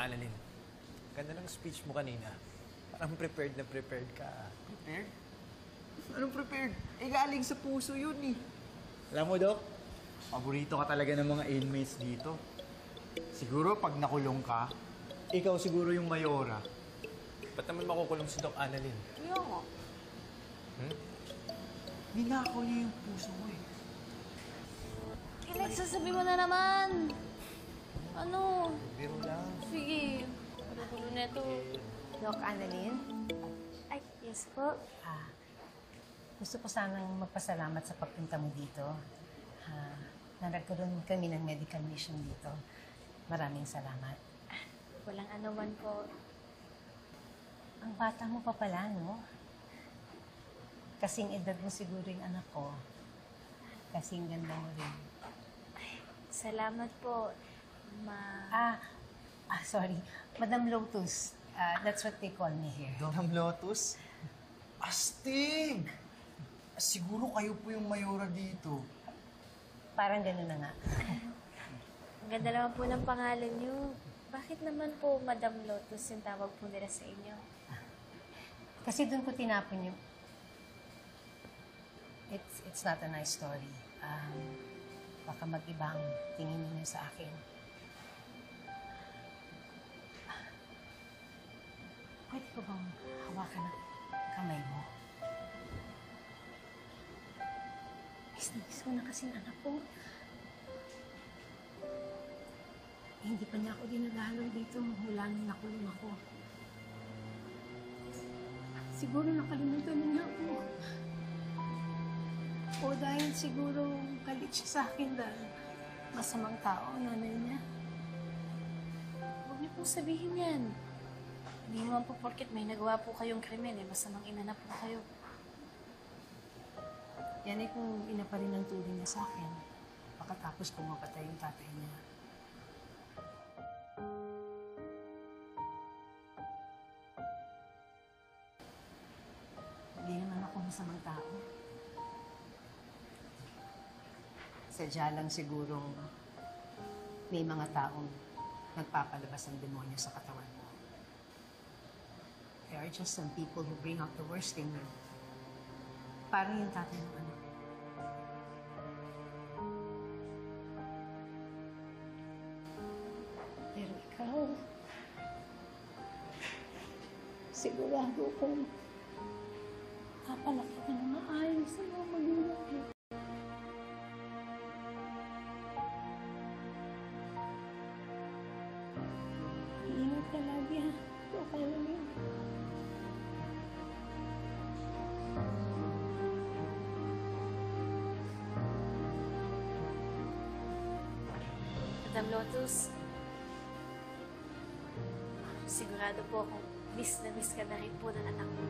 Annalyn, ganda ng speech mo kanina. Parang prepared na prepared ka. Prepared? Anong prepared? Eh, galing sa puso yun eh. Alam mo, Dok, paborito ka talaga ng mga inmates dito. Siguro pag nakulong ka, ikaw siguro yung mayora. Ba't naman makukulong si Doc Annalyn? Kaya nga. Ninakaw niya yung puso ko eh. Alex, sasabi mo na naman. Ano? Biro lang. Sige. Gulo-gulo na ito. Doc Annalyn, Ay, yes po. gusto ko sanang magpasalamat sa pagpunta mo dito. Nagkaroon kami ng medical mission dito. Maraming salamat. Walang anuman po. Ang bata mo pa pala, no? Kasing edad mo siguro yung anak ko. Kasing ganda mo rin. Salamat po. Sorry. Madam Lotus. That's what they call me here. Madam Lotus? Astig! Siguro kayo po yung mayora dito. Parang gano'n na nga. Ang ganda naman po ng pangalan niyo. Bakit naman po Madam Lotus yung tawag po nila sa inyo? Kasi doon ko tinapon yung... It's not a nice story. Baka mag-iba ang tingin niyo sa akin. Pwede ko bang hawakan ang kamay mo? Miss ko na kasing anak ko. Hindi pa niya ako dinadalaw dito mula nung nakulong ako. Siguro nakalimutan na niya ako. O dahil siguro galit siya sa akin dahil masamang tao ang nanay niya. Huwag niyo pong sabihin yan. Hindi naman po porket may nagawa po kayong krimen, masamang ina na po kayo. Yan ay kung ina pa rin ang turing niya sa akin. Pagkatapos kung mapatay yung tatay niya. Hindi naman ako masamang tao. Sadya lang sigurong may mga taong nagpapalabas ng demonyo sa katawan mo. There are just some people who bring out the worst in you. Parang yung tatay ng anak. Pero ikaw, sigurado kong papalaki ka na maayos sa mga magulang mo. Ingat ka lagi, ha? Okay lang yun. Madam Lotus, sigurado po akong miss na miss ka na rin po ng anak mo.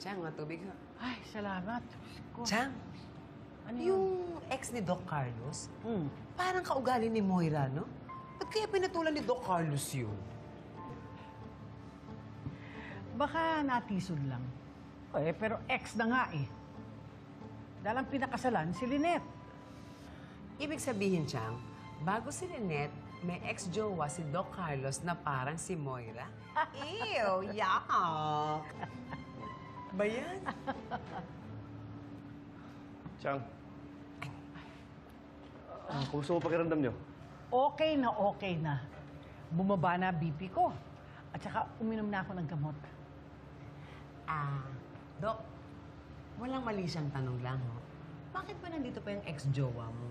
Chang, matubig ha. Ay, salamat. Ko. Chang, Ano yung ex ni Doc Carlos, parang kaugali ni Moira, no? Ba't kaya pinatulan ni Doc Carlos yun? Baka natisod lang. Eh, pero ex na nga eh. Dahil ang pinakasalan, si Lynette. Ibig sabihin, Chang, bago si Lynette, may ex-jowa si Doc Carlos na parang si Moira. Ew, yuck! Ba yan? Chang. Kumusta mo pakiramdam niyo? Okay na okay na. Bumaba na BP ko. At saka uminom na ako ng gamot. Doc, walang mali siyang tanong lang, ho. Bakit ba nandito pa yung ex-jowa mo?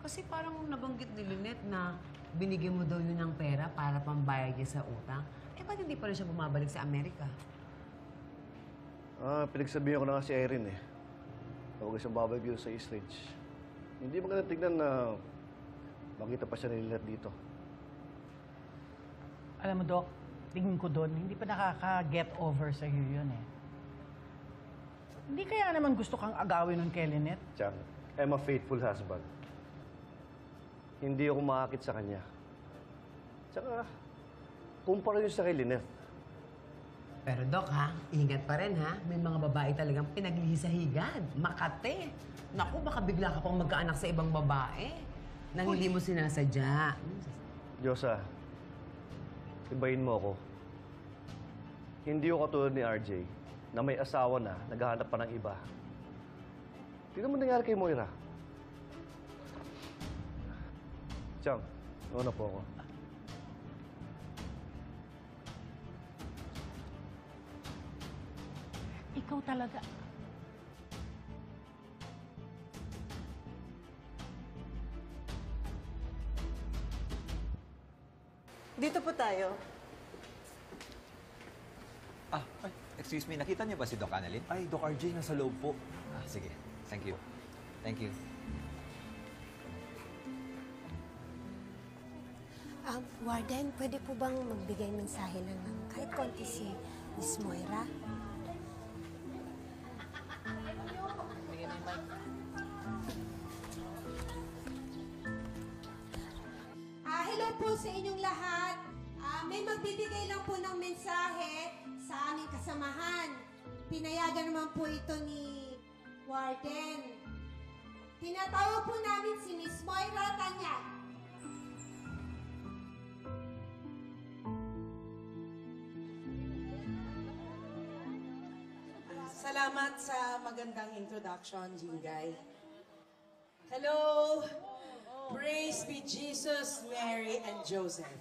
Kasi parang nabanggit ni Lynette na binigyan mo daw yun ng pera para pambayad niya sa utang. Eh, ba't hindi pa rin siya bumabalik sa Amerika? Pinagsabihan ko na nga si Erin eh. Huwag siyang babalik dito sa East Ridge. Hindi maganda tignan na makita pa siya ni Lynette dito. Alam mo, Doc, tingin ko doon, hindi pa nakaka-get over sa iyo yun eh. Hindi kaya naman gusto kang agawin nun kay Lynette? Chang, I'm a faithful husband. Hindi ako makakit sa kanya. Tsaka, kumpara yun sa kay Lynette. Pero Dok ha, ingat pa rin ha. May mga babae talagang pinaglihisahigan. Makate. Naku, baka bigla ka pang magkaanak sa ibang babae nang hindi mo sinasadya. Diyosa, ibahin mo ako. Hindi ako katulad ni RJ na may asawa na, naghahanap pa ng iba. Tignan mo nangyari kay Moira. Chang, una po ako. Ikaw talaga. Dito po tayo. Ay, excuse me, nakita niyo ba si Doc Annalyn? Ay, Doc RJ, nasa loob po. Sige. Thank you. Thank you. Warden, pwede po bang magbigay mensahe lang ng kahit konti si Miss Moira? Hello po sa inyong lahat. May magbibigay lang po ng mensahe sa aming kasamahan. Pinayagan naman po ito ni Warden. Tinatawag po namin si Miss Moira Tanyag. Salamat sa magandang introduction, Jingay. Hello! Praise be Jesus, Mary, and Joseph.